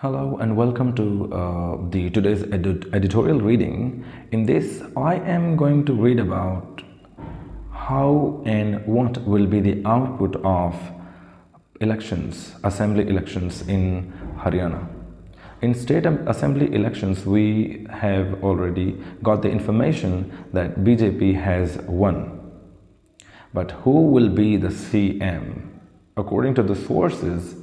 Hello and welcome to the today's editorial reading. In this, I am going to read about how and what will be the output of elections, assembly elections in Haryana. In state assembly elections, we have already got the information that BJP has won. But who will be the CM? According to the sources,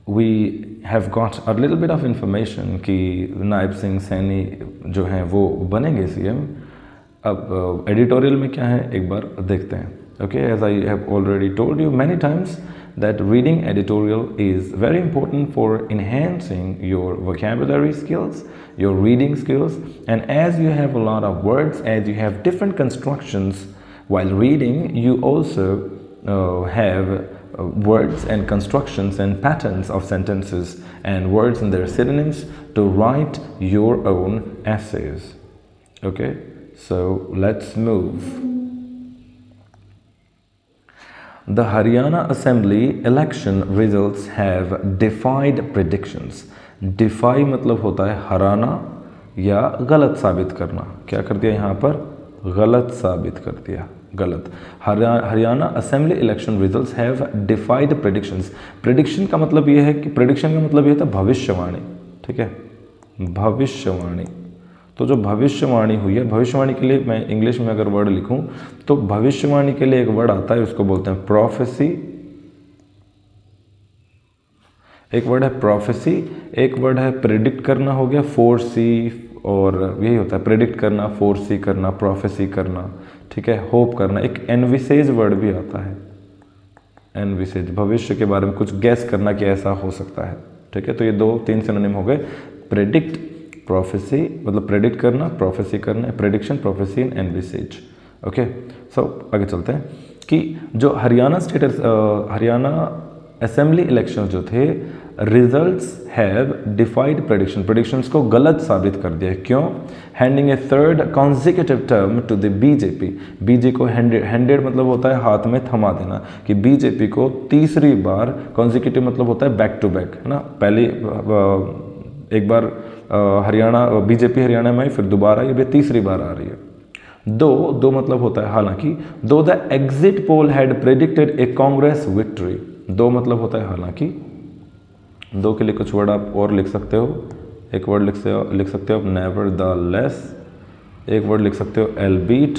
we have got a little bit of information कि नायब सिंह सैनी जो हैं वो बनेंगे CM. अब editorial में क्या है एक बार देखते हैं. Okay, as I have already told you many times that reading editorial is very important for enhancing your vocabulary skills, your reading skills, and as you have a lot of words, as you have different constructions while reading, you also have words and constructions and patterns of sentences and words and their synonyms to write your own essays. Okay, so let's move. The Haryana Assembly election results have defied predictions. Defy मतलब होता है हराना या गलत साबित करना. क्या कर दिया यहाँ पर? गलत साबित कर दिया. गलत. Haryana assembly election results have डिफाइड predictions. Prediction का मतलब ये है कि प्रेडिक्शन का मतलब ये था भविष्यवाणी. ठीक है, भविष्यवाणी. तो जो भविष्यवाणी हुई है, भविष्यवाणी के लिए मैं इंग्लिश में अगर वर्ड लिखूं तो भविष्यवाणी के लिए एक वर्ड आता है, उसको बोलते हैं प्रोफेसी. एक वर्ड है प्रोफेसी, एक वर्ड है प्रेडिक्ट करना, हो गया फोरसी, और यही होता है प्रेडिक्ट करना, फोरसी करना, प्रोफेसी करना. ठीक है, होप करना. एक एनविसेज वर्ड भी आता है, एनविसेज, भविष्य के बारे में कुछ गैस करना कि ऐसा हो सकता है. ठीक है, तो ये 2-3 सिनोनिम हो गए. प्रेडिक्ट, प्रोफेसी मतलब प्रेडिक्ट करना, प्रोफेसी करना, prediction, prophecy and envisage. Okay, so आगे चलते हैं कि जो हरियाणा असेंबली इलेक्शन जो थे, रिजल्ट्स हैव डिफाइड प्रेडिक्शंस को गलत साबित कर दिया. क्यों? Handing a third consecutive term to the BJP. BJP को हैंडेड मतलब होता है हाथ में थमा देना, कि बीजेपी को तीसरी बार, कॉन्जिक्यूटिव मतलब होता है बैक टू बैक, है ना. पहले एक बार हरियाणा बीजेपी हरियाणा में आई, फिर दोबारा ये तीसरी बार आ रही है. दो मतलब होता है हालांकि. दो the exit poll had predicted A Congress victory. दो मतलब होता है हालांकि. दो के लिए कुछ वर्ड आप और लिख सकते हो. एक वर्ड लिख सकते हो आप नेवर द लेस. एक वर्ड लिख सकते हो एल्बीट.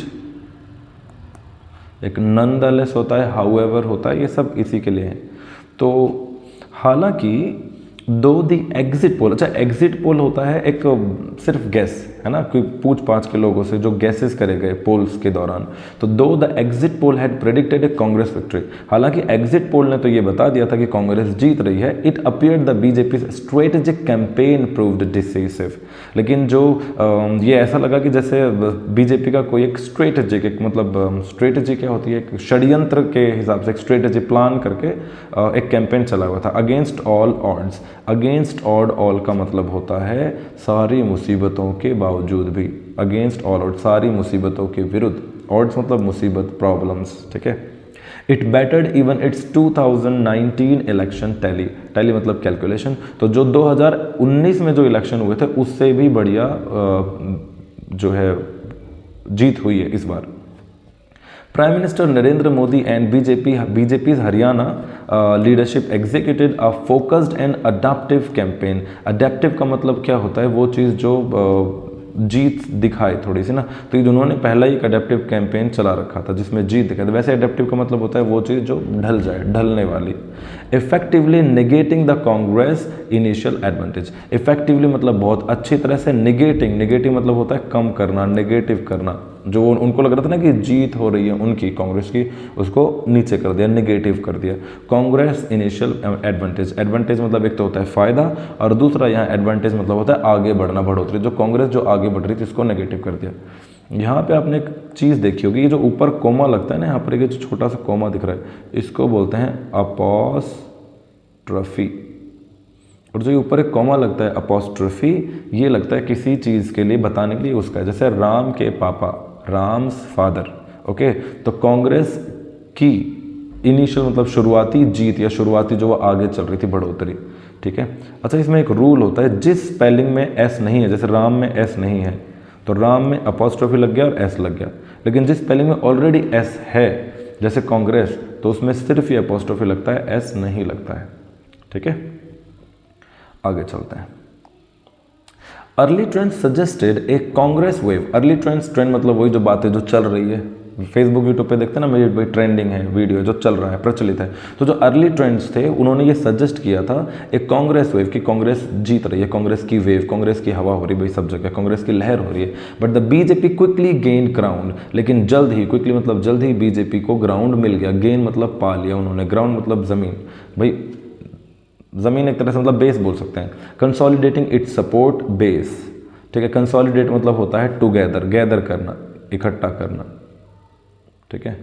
एक नन द लेस होता है, हाउएवर होता है. ये सब इसी के लिए है. तो हालांकि दो दी एग्जिट पोल, अच्छा एग्जिट पोल होता है एक सिर्फ गैस, है ना, कोई पूछ पाछ के लोगों से जो गैसेस करे गए पोल्स के दौरान. तो दो the exit poll had predicted A Congress victory. हालांकि एग्जिट पोल ने तो ये बता दिया था कि कांग्रेस जीत रही है. It appeared the BJP strategic campaign proved decisive. लेकिन जो ये ऐसा लगा कि जैसे बीजेपी का कोई एक स्ट्रेटेजिक, एक मतलब स्ट्रेटेजी क्या होती है, एक षड्यंत्र के हिसाब से एक स्ट्रेटेजी प्लान करके एक कैंपेन चला हुआ था. Against all odds. Against all का मतलब होता है सारी मुसीबतों के बावजूद भी. अगेंस्ट ऑल ऑड, सारी मुसीबतों के विरुद्ध. ऑड्स मतलब मुसीबत, प्रॉब्लम्स. ठीक है. It battered even it's 2019 election tally. Tally मतलब कैलकुलेशन. तो जो 2019 में जो इलेक्शन हुए थे उससे भी बढ़िया जो है जीत हुई है इस बार. Prime Minister Narendra Modi and BJP's Haryana leadership executed a focused and adaptive campaign. Adaptive का मतलब क्या होता है? वो चीज़ जो जीत दिखाए थोड़ी सी ना. तो ये उन्होंने पहला ही एक अडेप्टिव कैंपेन चला रखा था जिसमें जीत दिखाई. वैसे अडेप्टिव का मतलब होता है वो चीज़ जो ढल जाए, ढलने वाली. Effectively negating the Congress initial advantage. Effectively मतलब बहुत अच्छी तरह से. नेगेटिंग, नेगेटिव मतलब होता है कम करना, नेगेटिव करना. जो उनको लग रहा था ना कि जीत हो रही है उनकी, कांग्रेस की, उसको नीचे कर दिया, नेगेटिव कर दिया. Congress initial advantage. एडवांटेज मतलब एक तो होता है फायदा, और दूसरा यहाँ एडवांटेज मतलब होता है आगे बढ़ना, बढ़ोतरी. जो कांग्रेस जो आगे बढ़ रही थी इसको नेगेटिव कर दिया. यहाँ पे आपने एक चीज़ देखी होगी, ये जो ऊपर कोमा लगता है ना, यहाँ पर एक जो छोटा सा कोमा दिख रहा है, इसको बोलते हैं अपॉस्ट्रफी. और जो ऊपर एक कॉमा लगता है अपॉस्ट्रफी, ये लगता है किसी चीज़ के लिए बताने के लिए उसका है. जैसे राम के पापा, राम्स फादर. ओके, तो कांग्रेस की इनिशियल मतलब शुरुआती जीत या शुरुआती जो वो आगे चल रही थी बढ़ोतरी. ठीक है। अच्छा, इसमें एक रूल होता है, जिस स्पेलिंग में एस नहीं है, जैसे राम में एस नहीं है तो राम में अपॉस्ट्रोफी लग गया और एस लग गया, लेकिन जिस स्पेलिंग में ऑलरेडी एस है जैसे कांग्रेस, तो उसमें सिर्फ ये अपॉस्ट्रोफी लगता है, एस नहीं लगता है, ठीक है। आगे चलते हैं। अर्ली ट्रेंड सजेस्टेड ए कांग्रेस वेव। अर्ली ट्रेंड मतलब वही जो बातें जो चल रही है, फेसबुक यूट्यूब पे देखते हैं ना, भाई ट्रेंडिंग है वीडियो जो चल रहा है, प्रचलित है। तो जो अर्ली ट्रेंड्स थे उन्होंने ये सजेस्ट किया था एक कांग्रेस वेव, कि कांग्रेस जीत रही है, कांग्रेस की वेव, कांग्रेस की हवा हो रही है भाई सब जगह, कांग्रेस की लहर हो रही है। But the BJP quickly gain ground, लेकिन जल्द ही, क्विकली मतलब जल्द ही बीजेपी को ग्राउंड मिल गया। गेन मतलब पा लिया उन्होंने, ग्राउंड मतलब जमीन, भाई जमीन एक तरह से मतलब बेस बोल सकते हैं। कंसोलिडेटिंग इट्स सपोर्ट बेस, ठीक है। कंसोलिडेट मतलब होता है टुगेदर, गैदर करना, इकट्ठा करना, ठीक है।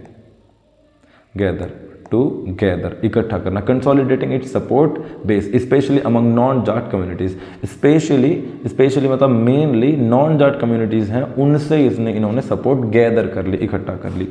गैदर, टू गैदर, इकट्ठा करना। Consolidating it's support base specially among non Jat communities. Specially मतलब मेनली नॉन जाट कम्युनिटीज हैं, उनसे इन्होंने सपोर्ट गैदर कर ली, इकट्ठा कर ली।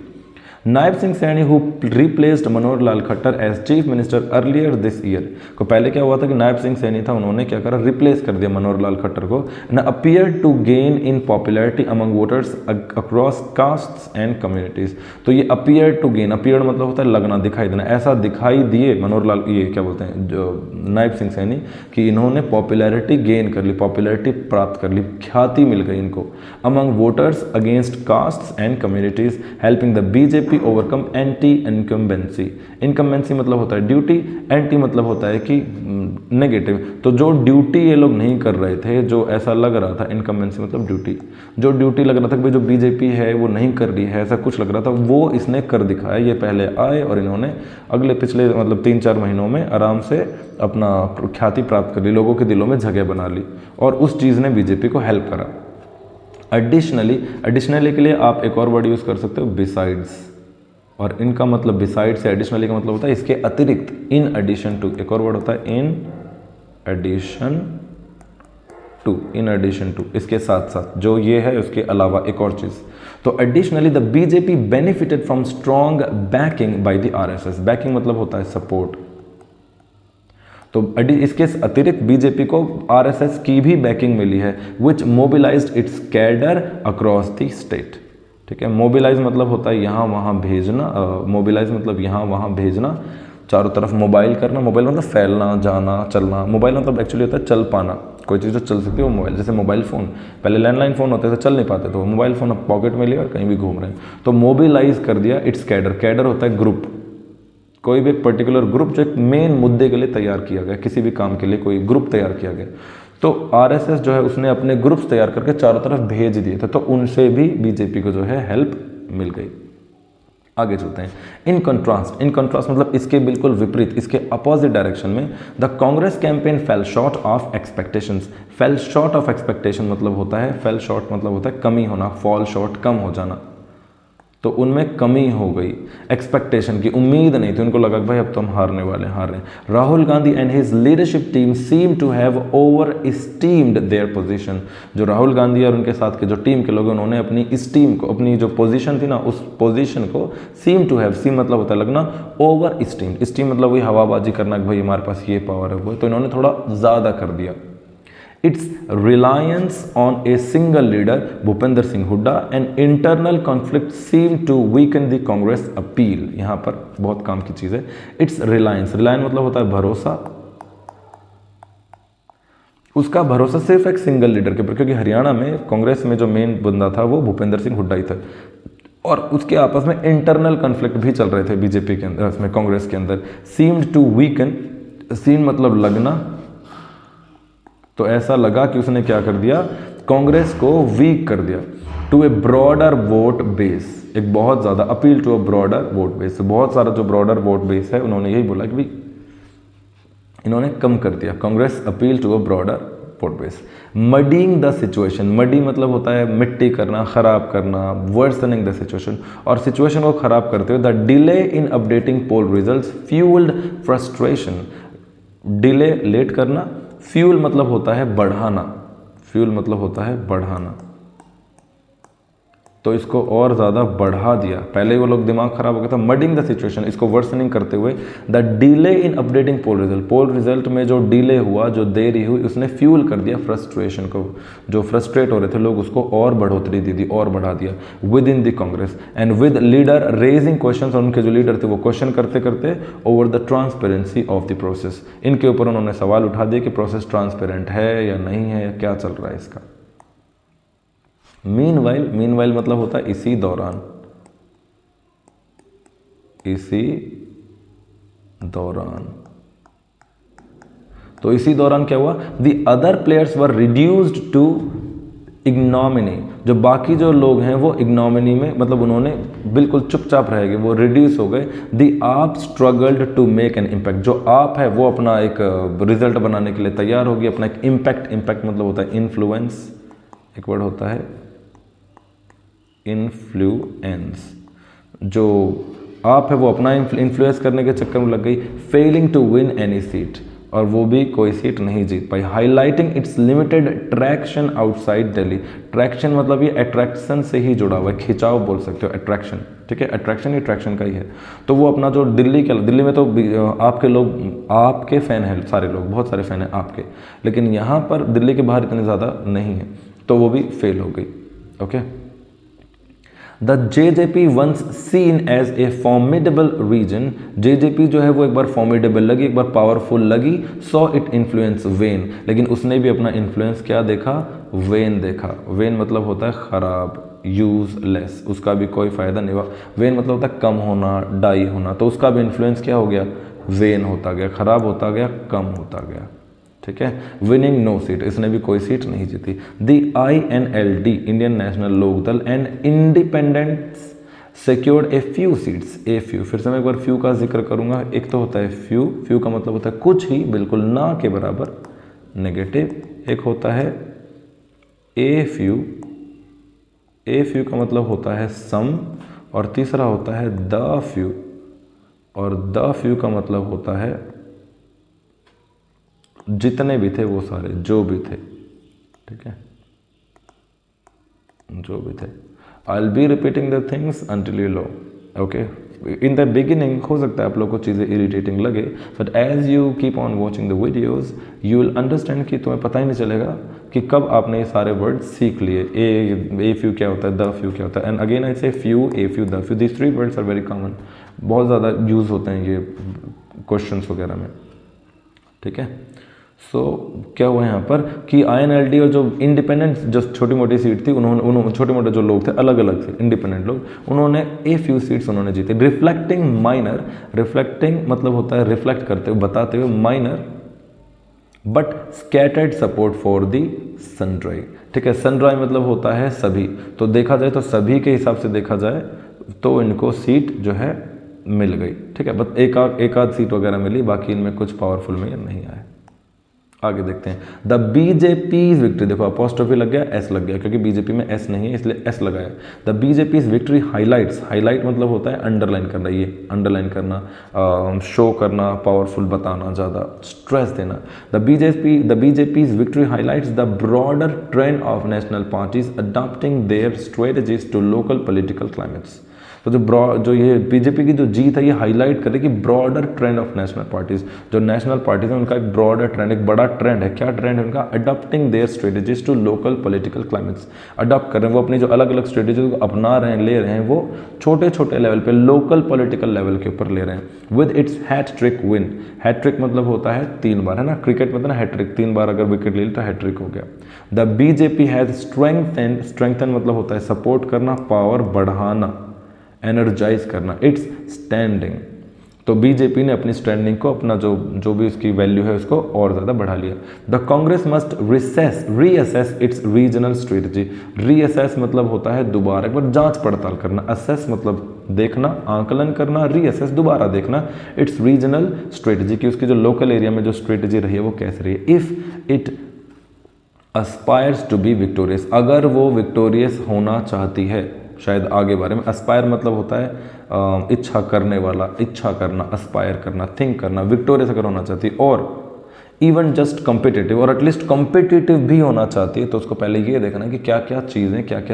Nayab Singh Saini who replaced Manohar Lal Khattar as chief minister earlier this year. को पहले क्या हुआ था कि नायब सिंह सैनी था, उन्होंने क्या करा, रिप्लेस कर दिया मनोहर लाल खट्टर को। न appear to gain in popularity among voters across castes and communities. तो ये अपीयर टू गेन, अपीयर मतलब होता है लगना, दिखाई देना, ऐसा दिखाई दिए मनोहर लाल, ये क्या बोलते हैं जो नायब सिंह सैनी, कि इन्होंने पॉपुलैरिटी गेन कर ली, पॉपुलैरिटी प्राप्त कर ली, ख्याति मिल गई इनको among voters against castes and communities, helping the BJP overcome anti incumbency. Incumbency मतलब होता है ड्यूटी, एंटी मतलब होता है कि नेगेटिव। तो जो ड्यूटी ये लोग नहीं कर रहे थे, जो ऐसा लग रहा था, इनकम्बेंसी मतलब ड्यूटी, जो ड्यूटी लग रहा था कि भाई जो बीजेपी है वो नहीं कर रही है, ऐसा कुछ लग रहा था, वो इसने कर दिखाया। ये पहले आए और इन्होंने अगले पिछले मतलब 3-4 महीनों में आराम से अपना ख्याति प्राप्त कर ली, लोगों के दिलों में जगह बना ली, और उस चीज़ ने बीजेपी को हेल्प करा। एडिशनली के लिए आप एक और वर्ड यूज़ कर सकते हो, बिसाइड्स, और इनका मतलब बिसाइड से एडिशनली का मतलब होता है इसके अतिरिक्त, इन एडिशन टू। एक और वर्ड होता है in addition to, in addition to, इसके साथ साथ जो ये है उसके अलावा एक और चीज़। तो additionally the BJP benefited from strong banking by the RSS. Banking मतलब होता है सपोर्ट। तो इसके अतिरिक्त बीजेपी को आरएसएस की भी बैकिंग मिली है, which mobilised its cadre across the state, ठीक है। मोबिलाइज मतलब होता है यहाँ वहाँ भेजना, मोबिलाइज मतलब यहाँ वहाँ भेजना, चारों तरफ मोबाइल करना। मोबाइल मतलब फैलना, जाना, चलना। मोबाइल मतलब एक्चुअली होता है चल पाना, कोई चीज़ जो चल सकती है वो मोबाइल। जैसे मोबाइल फ़ोन, पहले लैंडलाइन फ़ोन होते थे, चल नहीं पाते, तो मोबाइल फ़ोन अब पॉकेट में लिया और कहीं भी घूम रहे हैं। तो मोबिलाइज कर दिया इट्स कैडर। कैडर होता है ग्रुप, कोई भी एक पर्टिकुलर ग्रुप जो एक मेन मुद्दे के लिए तैयार किया गया, किसी भी काम के लिए कोई ग्रुप तैयार किया गया। तो आरएसएस जो है उसने अपने ग्रुप्स तैयार करके चारों तरफ भेज दिए थे, तो उनसे भी बीजेपी को जो है हेल्प मिल गई। आगे चलते हैं। इन कंट्रास्ट मतलब इसके बिल्कुल विपरीत, इसके अपोजिट डायरेक्शन में, the Congress campaign fail short of expectations. Fail short of expectation मतलब होता है, फेल शॉर्ट मतलब होता है कमी होना, फॉल शॉर्ट कम हो जाना। तो उनमें कमी हो गई, एक्सपेक्टेशन की, उम्मीद नहीं थी, उनको लगा कि भाई अब तो हम हार रहे हैं। Rahul Gandhi and his leadership team seem to have over steamed their position. जो राहुल गांधी और उनके साथ के जो टीम के लोग हैं, उन्होंने अपनी स्टीम को, अपनी जो पोजीशन थी ना, उस पोजीशन को सीम टू हैव, सीम मतलब होता है लगना, ओवर स्टीम्ड, स्टीम मतलब वही हवाबाजी करना कि भाई हमारे पास ये पावर है वो, तो इन्होंने थोड़ा ज़्यादा कर दिया। Its reliance on a single leader, Bhupinder Singh Hooda, and internal conflict seemed to weaken the Congress appeal. यहाँ पर बहुत काम की चीज़ है। Its reliance मतलब होता है भरोसा, उसका भरोसा सिर्फ एक सिंगल लीडर के ऊपर, क्योंकि हरियाणा में कांग्रेस में जो मेन बंदा था वो भूपेंद्र सिंह हुड्डा ही था, और उसके आपस में इंटरनल कॉन्फ्लिक्ट भी चल रहे थे बीजेपी के अंदर, उसमें कांग्रेस के अंदर। सीम्ड टू वीकन, सीम मतलब लगना, तो ऐसा लगा कि उसने क्या कर दिया, कांग्रेस को वीक कर दिया। To a broader vote base, एक बहुत ज़्यादा, appeal to a broader vote base, बहुत सारा जो ब्रॉडर वोट बेस है, उन्होंने यही बोला कि भाई इन्होंने कम कर दिया। Congress appeal to a broader vote base. Muddying the situation, muddy मतलब होता है मिट्टी करना, खराब करना, वर्सनिंग द सिचुएशन, और सिचुएशन को खराब करते हुए, the delay in updating poll results fuelled frustration. Delay, लेट करना, फ्यूल मतलब होता है बढ़ाना, फ्यूल मतलब होता है बढ़ाना, तो इसको और ज़्यादा बढ़ा दिया। पहले वो लोग दिमाग खराब हो गया था, मडिंग द सिचुएशन, इसको वर्सनिंग करते हुए the delay in updating pole result में जो डिले हुआ, जो देरी हुई, उसने फ्यूल कर दिया फ्रस्ट्रेशन को। जो फ्रस्ट्रेट हो रहे थे लोग उसको और बढ़ोतरी दे दी और बढ़ा दिया with in the Congress and with leader raising question. उनके जो लीडर थे वो क्वेश्चन करते करते over the transparency of the process, इनके ऊपर उन्होंने सवाल उठा दिए कि प्रोसेस ट्रांसपेरेंट है या नहीं है, या क्या चल रहा है इसका। मीनवाइल मतलब होता है इसी दौरान, इसी दौरान। तो इसी दौरान क्या हुआ, the other players were reduced to ignominy, जो बाकी जो लोग हैं वो इग्नोमिनी में, मतलब उन्होंने बिल्कुल चुपचाप रह गए, वो रिड्यूस हो गए। The AAP struggled to make an impact, जो आप है वो अपना एक रिजल्ट बनाने के लिए तैयार होगी, अपना एक इम्पैक्ट मतलब होता है इन्फ्लुएंस, एक वर्ड होता है इन्फ्लुएंस। जो आप है वो अपना इन्फ्लुएंस करने के चक्कर में लग गई। Failing to win any seat, और वो भी कोई सीट नहीं जीत पाई। Highlighting its limited traction outside Delhi, traction मतलब ये अट्रैक्शन से ही जुड़ा हुआ है, खिंचाव बोल सकते हो, अट्रैक्शन, ठीक है, अट्रैक्शन ही ट्रैक्शन का ही है। तो वो अपना जो दिल्ली में तो आपके लोग, आपके फ़ैन हैं सारे लोग, बहुत सारे फ़ैन हैं आपके, लेकिन यहाँ पर दिल्ली के बाहर इतने ज़्यादा नहीं है, तो वो भी फेल हो गई। Okay, the JJP once seen as a formidable region, JJP जो है वो एक बार फॉर्मिडेबल लगी, एक बार पावरफुल लगी। सॉ इट इन्फ्लुएंस वेन, लेकिन उसने भी अपना इन्फ्लुएंस क्या देखा, वेन देखा। वेन मतलब होता है खराब, यूजलेस, उसका भी कोई फायदा नहीं हुआ। वेन मतलब होता है कम होना, डाई होना, तो उसका भी इन्फ्लुएंस क्या हो गया, वेन होता गया, खराब होता गया, कम होता गया। ठीक है, विनिंग नो सीट, इसने भी कोई सीट नहीं जीती। The INLD Indian National Lokdal and independents secured a few seats, a few, फिर से मैं एक बार फ्यू का जिक्र करूंगा। एक तो होता है फ्यू का मतलब होता है कुछ ही, बिल्कुल ना के बराबर, नेगेटिव। एक होता है ए फ्यू का मतलब होता है सम, और तीसरा होता है द फ्यू, और द फ्यू का मतलब होता है जितने भी थे वो सारे, जो भी थे, ठीक है, जो भी थे। I will be repeating the things until you low. Okay, in the beginning हो सकता है आप लोग को चीज़ें इरिटेटिंग लगे, but as you keep on watching the videos you will understand कि तुम्हें पता ही नहीं चलेगा कि कब आपने ये सारे वर्ड सीख लिए। ए फ्यू क्या होता है, द फ्यू क्या होता है, and again I say few, a few, the few, this 3 words are very common, बहुत ज़्यादा यूज़ होते हैं ये क्वेश्चंस वगैरह में। ठीक है, सो क्या हुआ यहाँ पर कि INLD और जो इंडिपेंडेंट जो छोटी मोटी सीट थी, उन्होंने छोटे मोटे जो लोग थे अलग अलग से इंडिपेंडेंट लोग, उन्होंने ए फ्यू सीट्स उन्होंने जीते। रिफ्लेक्टिंग माइनर, रिफ्लेक्टिंग मतलब होता है रिफ्लेक्ट करते हुए, बताते हुए, minor but scattered support for the सनड्राई। ठीक है, सनड्राई मतलब होता है सभी, तो देखा जाए तो सभी के हिसाब से देखा जाए तो इनको सीट जो है मिल गई। ठीक है, बस एक आध सीट वगैरह मिली, बाकी इनमें कुछ पावरफुल में नहीं आए। आगे देखते हैं, द BJP's विक्ट्री, देखो अपोस्ट्रोफी लग गया, एस लग गया, क्योंकि बीजेपी में एस नहीं है इसलिए एस लगाया। The BJP's victory highlights, highlight मतलब होता है अंडरलाइन करना, ये अंडरलाइन करना, शो करना, पावरफुल बताना, ज़्यादा स्ट्रेस देना। The BJP's victory highlights the broader trend of national parties adopting their strategies to local political climates. तो जो ये बीजेपी की जो जीत है ये हाईलाइट करे कि broader trend of national parties, जो नेशनल पार्टीज हैं उनका एक ब्रॉडर ट्रेंड, एक बड़ा ट्रेंड है। क्या ट्रेंड है उनका, adopting their strategies to local political climates. Adopt कर रहे हैं वो अपनी जो अलग अलग स्ट्रेटजीज को अपना रहे हैं, ले रहे हैं, वो छोटे छोटे लेवल पे, लोकल पॉलिटिकल लेवल के ऊपर ले रहे हैं। With its hattrick win, hattrick मतलब होता है 3 बार, है ना, क्रिकेट मतलब हैट्रिक, 3 बार अगर विकेट ले ली तो हैट्रिक हो गया। द BJP हैज स्ट्रेंथन मतलब होता है सपोर्ट करना, पावर बढ़ाना, एनर्जाइज करना, इट्स स्टैंडिंग। तो बीजेपी ने अपनी स्टैंडिंग को, अपना जो भी उसकी वैल्यू है उसको और ज़्यादा बढ़ा लिया। The Congress must reassess it's regional strategy. Reassess मतलब होता है दोबारा एक बार जांच पड़ताल करना, असेस मतलब देखना, आंकलन करना, रीअसेस दोबारा देखना, इट्स रीजनल स्ट्रेटजी की उसकी जो लोकल एरिया में जो स्ट्रेटजी रही है वो कैसे रही है। If it aspires to be victorious, अगर वो विक्टोरियस होना चाहती है, शायद आगे बारे में, अस्पायर मतलब होता है इच्छा करने वाला, इच्छा करना, अस्पायर करना, थिंक करना, विक्टोरियस अगर होना चाहती, और इवन जस्ट कम्पिटिटिव और एटलीस्ट कम्पिटिटिव भी होना चाहती है, तो उसको पहले ये देखना है कि क्या क्या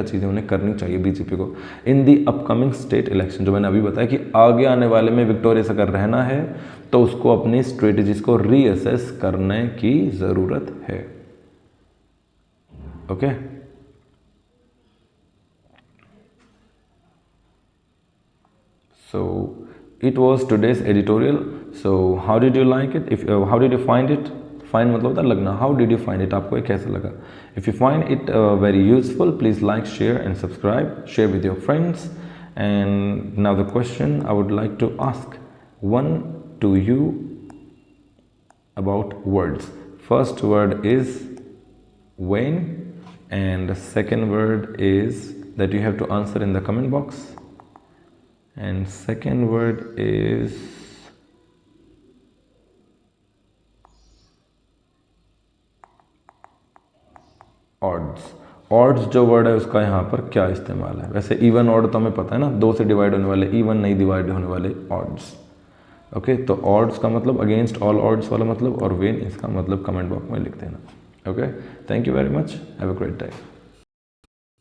चीज़ें उन्हें करनी चाहिए बीजेपी को इन दी अपकमिंग स्टेट इलेक्शन। जो मैंने अभी बताया कि आगे आने वाले में विक्टोरियस अगर रहना है तो उसको अपनी स्ट्रेटजीज को रीअसेस करने की ज़रूरत है। Okay So it was today's editorial. So how did you like it? How did you find it? Find मतलब होता है लगना. How did you find it? आपको ये कैसा लगा? If you find it very useful, please like, share, and subscribe. Share with your friends. And now the question I would like to ask one to you about words. First word is when, and the second word is that you have to answer in the comment box. And second word is odds. odds जो word है उसका यहाँ पर क्या इस्तेमाल है? वैसे even odd तो हमें पता है ना, 2 से डिवाइड होने वाले, इवन नहीं डिवाइड होने वाले odds. ओके तो odds का मतलब अगेंस्ट ऑल odds वाला मतलब, और when इसका मतलब कमेंट बॉक्स में लिख देना। Okay thank you very much, have a great day.